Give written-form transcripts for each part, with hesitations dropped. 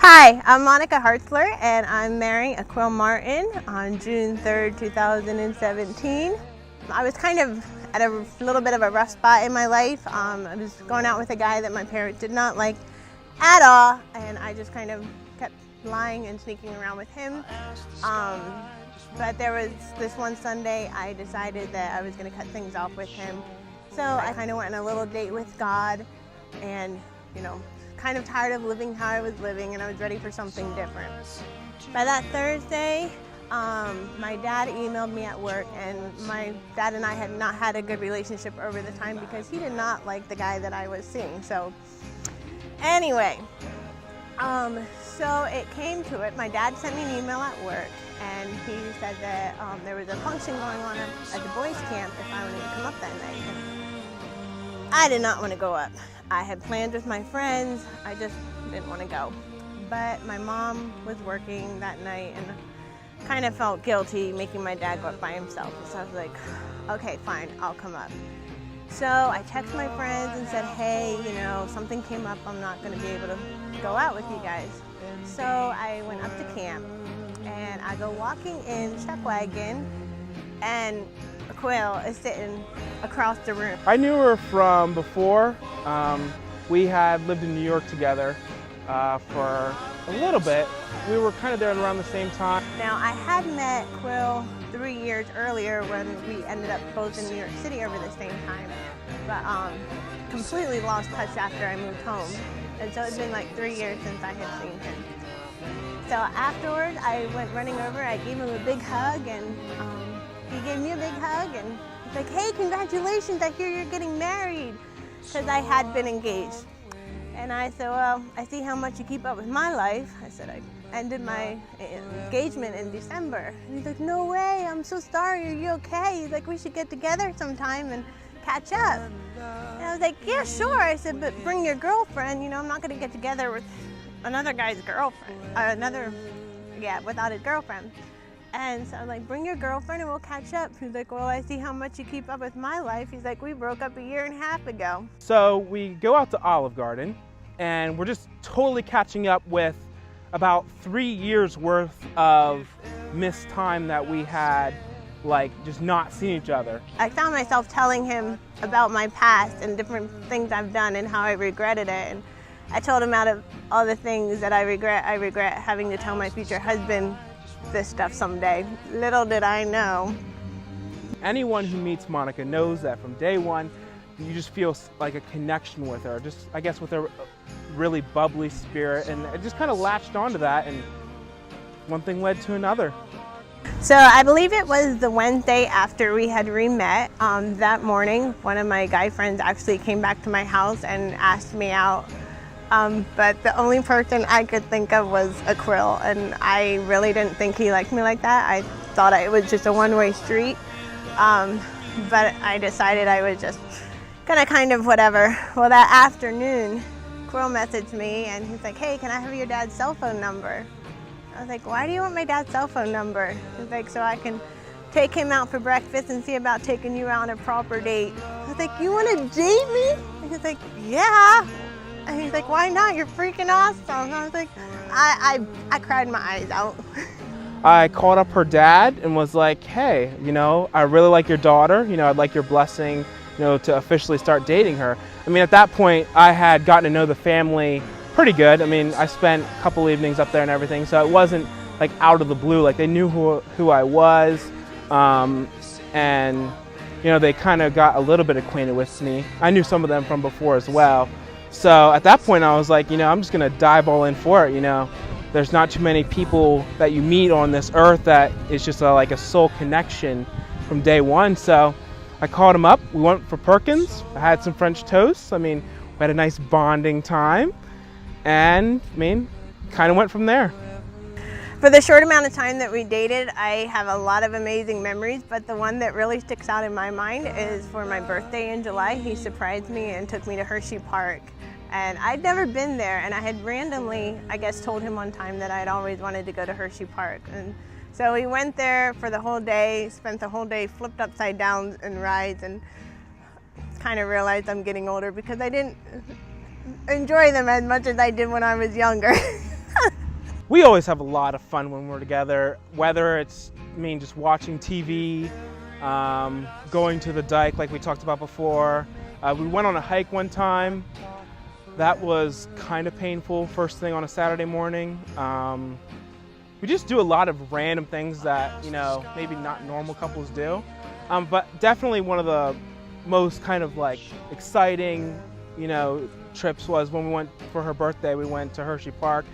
Hi, I'm Monica Hartzler, and I'm marrying Aquil Martin on June 3rd, 2017. I was kind of at a little bit of a rough spot in my life. I was going out with a guy that my parents did not like at all, and I just kind of kept lying and sneaking around with him. But there was this one Sunday I decided that I was going to cut things off with him. So I kind of went on a little date with God, and kind of tired of living how I was living, and I was ready for something different. By that Thursday, my dad emailed me at work, and my dad and I had not had a good relationship over the time because he did not like the guy that I was seeing. So anyway, so it came to it. My dad sent me an email at work, and he said that there was a function going on at the boys' camp if I wanted to come up that night. And I did not want to go up. I had planned with my friends, I just didn't want to go. But my mom was working that night and kind of felt guilty making my dad go up by himself. So I was like, okay, fine, I'll come up. So I texted my friends and said, hey, something came up, I'm not going to be able to go out with you guys. So I went up to camp, and I go walking in Chuck Wagon, and Aquil is sitting across the room. I knew her from before. We had lived in New York together for a little bit. We were kind of there around the same time. Now, I had met Aquil 3 years earlier when we ended up both in New York City over the same time, but completely lost touch after I moved home. And so it's been like 3 years since I had seen him. So afterwards, I went running over, I gave him a big hug, and he gave me a big hug, and he's like, hey, congratulations, I hear you're getting married, because I had been engaged. And I said, well, I see how much you keep up with my life. I said, I ended my engagement in December. And he's like, no way, I'm so sorry, are you okay? He's like, we should get together sometime and catch up. And I was like, yeah, sure. I said, but bring your girlfriend, I'm not gonna get together with another guy's girlfriend, without his girlfriend. And so I was like, bring your girlfriend and we'll catch up. He's like, well, I see how much you keep up with my life. He's like, we broke up 1.5 years ago. So we go out to Olive Garden, and we're just totally catching up with about 3 years worth of missed time that we had, like just not seeing each other. I found myself telling him about my past and different things I've done and how I regretted it. And I told him out of all the things that I regret having to tell my future husband this stuff someday. Little did I know. Anyone who meets Monica knows that from day one, you just feel like a connection with her, just I guess with her really bubbly spirit, and it just kind of latched onto that, and one thing led to another. So I believe it was the Wednesday after we had re-met. That morning, one of my guy friends actually came back to my house and asked me out. But the only person I could think of was Aquil, and I really didn't think he liked me like that. I thought it was just a one-way street, but I decided I was just gonna kind of whatever. Well, that afternoon, Aquil messaged me, and he's like, hey, can I have your dad's cell phone number? I was like, why do you want my dad's cell phone number? He's like, so I can take him out for breakfast and see about taking you out on a proper date. I was like, you want to date me? And he's like, yeah. And he's like, why not? You're freaking awesome. And I was like, I cried my eyes out. I called up her dad and was like, hey, I really like your daughter. I'd like your blessing, to officially start dating her. I mean, at that point, I had gotten to know the family pretty good. I mean, I spent a couple evenings up there and everything, so it wasn't like out of the blue. Like, they knew who I was, and they kind of got a little bit acquainted with me. I knew some of them from before as well. So at that point I was like, I'm just gonna dive all in for it. There's not too many people that you meet on this earth that is just like a soul connection from day one. So I called him up, we went for Perkins, I had some French toast. I mean, we had a nice bonding time, and kind of went from there. For the short amount of time that we dated, I have a lot of amazing memories, but the one that really sticks out in my mind is for my birthday in July. He surprised me and took me to Hershey Park. And I'd never been there, and I had randomly, I guess, told him one time that I'd always wanted to go to Hershey Park. And so we went there for the whole day, spent the whole day flipped upside down in rides, and kind of realized I'm getting older because I didn't enjoy them as much as I did when I was younger. we always have a lot of fun when we're together, whether it's just watching TV, going to the dike like we talked about before. We went on a hike one time. That was kind of painful first thing on a Saturday morning. We just do a lot of random things that, maybe not normal couples do. But definitely one of the most kind of like exciting, trips was when we went for her birthday. We went to Hershey Park.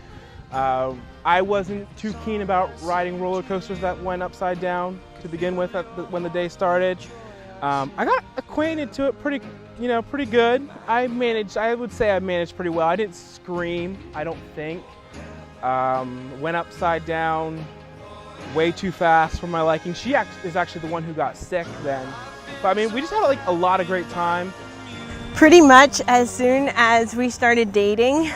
I wasn't too keen about riding roller coasters that went upside down to begin with when the day started. I got acquainted to it pretty good. I would say I managed pretty well. I didn't scream, I don't think. Went upside down way too fast for my liking. She is actually the one who got sick then. But we just had like a lot of great time. Pretty much as soon as we started dating,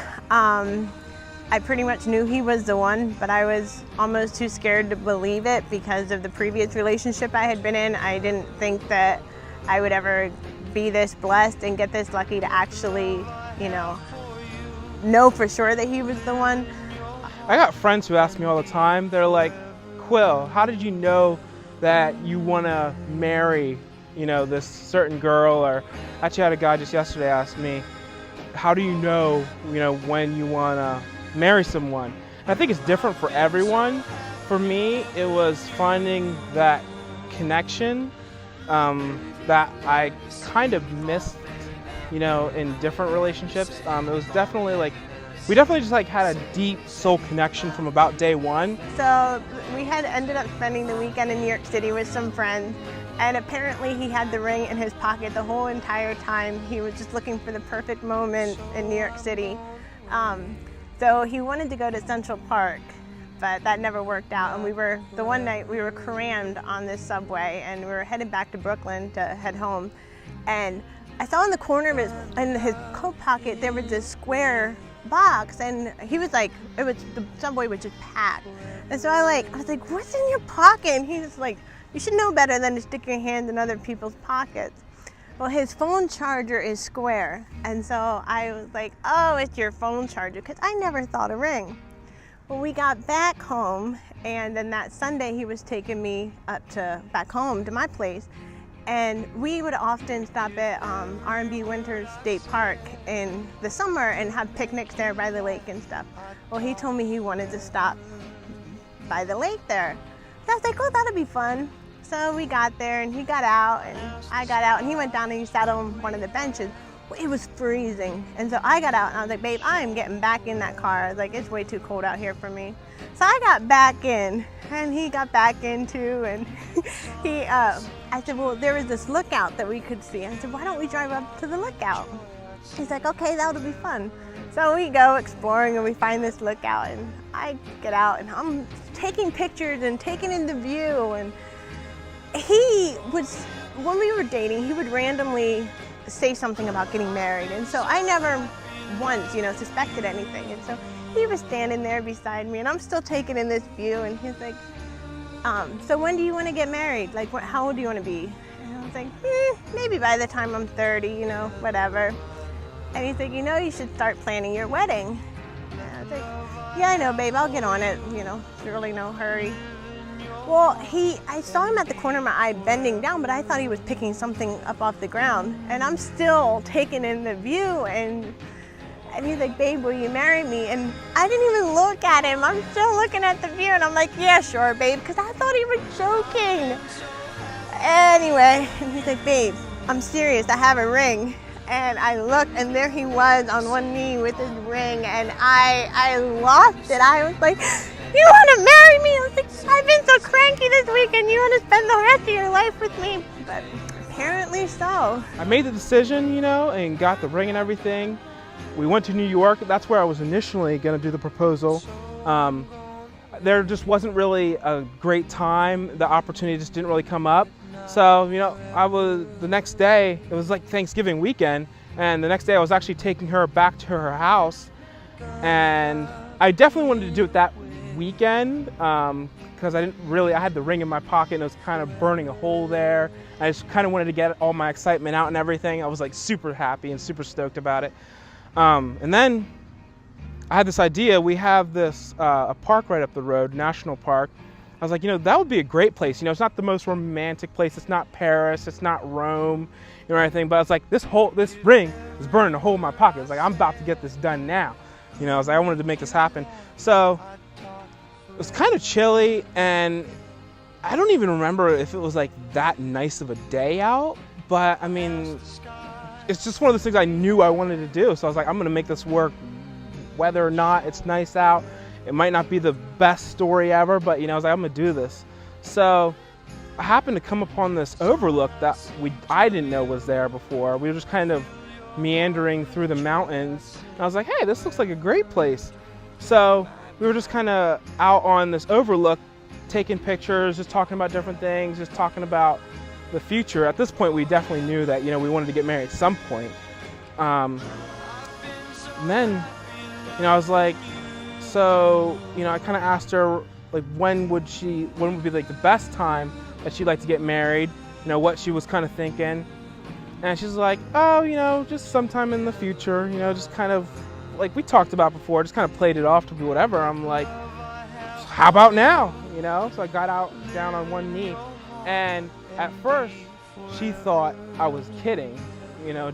I pretty much knew he was the one, but I was almost too scared to believe it because of the previous relationship I had been in. I didn't think that I would ever be this blessed and get this lucky to actually, know for sure that he was the one. I got friends who ask me all the time, they're like, Quill, how did you know that you want to marry, this certain girl? Or actually had a guy just yesterday ask me, how do you know, when you want to marry someone? And I think it's different for everyone. For me, it was finding that connection that I kind of missed, in different relationships. It was definitely we definitely just had a deep soul connection from about day one. So we had ended up spending the weekend in New York City with some friends, and apparently he had the ring in his pocket the whole entire time. He was just looking for the perfect moment in New York City. So he wanted to go to Central Park, but that never worked out. And the one night we were crammed on this subway, and we were headed back to Brooklyn to head home. And I saw in the corner of his coat pocket, there was this square box, and he was like, the subway was just packed. And so I was like, what's in your pocket? And he was like, you should know better than to stick your hands in other people's pockets. Well, his phone charger is square. And so I was like, oh, it's your phone charger, because I never thought a ring. Well, we got back home, and then that Sunday he was taking me back home to my place. And we would often stop at R&B Winter State Park in the summer and have picnics there by the lake and stuff. Well, he told me he wanted to stop by the lake there. So I was like, oh, that'll be fun. So we got there, and he got out, and I got out, and he went down and he sat on one of the benches. Well, it was freezing. And so I got out, and I was like, babe, I am getting back in that car. I was like, it's way too cold out here for me. So I got back in, and he got back in too, and I said, well, there was this lookout that we could see. I said, why don't we drive up to the lookout? He's like, okay, that'll be fun. So we go exploring, and we find this lookout, and I get out, and I'm taking pictures and taking in the view. And when we were dating, he would randomly say something about getting married. And so I never once, suspected anything. And so he was standing there beside me, and I'm still taking in this view, and he's like, so when do you want to get married? Like, how old do you want to be? And I was like, maybe by the time I'm 30, whatever. And he's like, you should start planning your wedding. And I was like, yeah, I know, babe, I'll get on it. There's really no hurry. Well, I saw him at the corner of my eye bending down, but I thought he was picking something up off the ground. And I'm still taking in the view, and he's like, babe, will you marry me? And I didn't even look at him. I'm still looking at the view, and I'm like, yeah, sure, babe, because I thought he was joking. Anyway, and he's like, babe, I'm serious, I have a ring. And I looked, and there he was on one knee with his ring, and I lost it. I was like, you want to marry me? I was like, I've been so cranky this week, and you want to spend the rest of your life with me? But apparently so. I made the decision, and got the ring and everything. We went to New York. That's where I was initially going to do the proposal. There just wasn't really a great time. The opportunity just didn't really come up. So, the next day, it was like Thanksgiving weekend, and the next day I was actually taking her back to her house. And I definitely wanted to do it that weekend because I had the ring in my pocket, and it was kind of burning a hole there. I just kind of wanted to get all my excitement out and everything. I was like super happy and super stoked about it. And then I had this idea. We have this a park right up the road, national park. I was like, that would be a great place. It's not the most romantic place. It's not Paris. It's not Rome, or anything. But I was like, this ring is burning a hole in my pocket. I was like, I'm about to get this done now. I was like, I wanted to make this happen. So it was kind of chilly, and I don't even remember if it was like that nice of a day out. But I mean, it's just one of those things I knew I wanted to do. So I was like, I'm gonna make this work, whether or not it's nice out. It might not be the best story ever, but I was like, I'm gonna do this. So I happened to come upon this overlook that I didn't know was there before. We were just kind of meandering through the mountains, and I was like, hey, this looks like a great place. So we were just kind of out on this overlook, taking pictures, just talking about different things, just talking about the future. At this point, we definitely knew that we wanted to get married at some point. And then I was like, so I kind of asked her like when would be like the best time that she'd like to get married, what she was kind of thinking. And she's like, oh, just sometime in the future, just kind of like we talked about before, just kind of played it off to be whatever. I'm like, how about now? So I got down on one knee, and at first she thought I was kidding,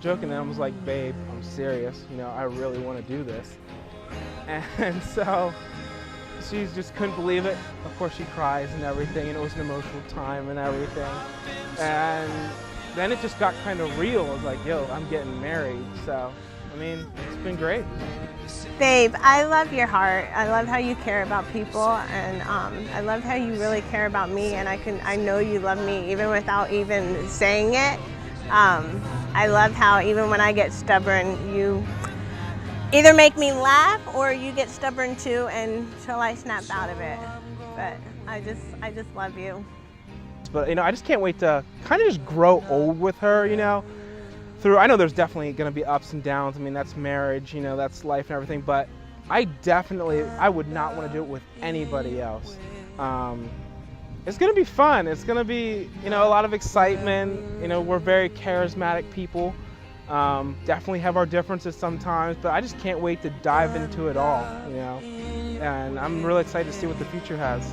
joking, and I was like, babe, I'm serious, I really want to do this. And so she just couldn't believe it. Of course she cries and everything, and it was an emotional time and everything. And then it just got kind of real. I was like, yo, I'm getting married. So, I mean, it's been great. Babe, I love your heart. I love how you care about people, and I love how you really care about me, and I know you love me even without even saying it. I love how even when I get stubborn, you either make me laugh or you get stubborn too until I snap out of it. But I just love you. But I just can't wait to kind of just grow old with her, I know there's definitely going to be ups and downs. I mean, that's marriage, that's life and everything, but I would not want to do it with anybody else. It's going to be fun. It's going to be, a lot of excitement. We're very charismatic people. Definitely have our differences sometimes, but I just can't wait to dive into it all, and I'm really excited to see what the future has.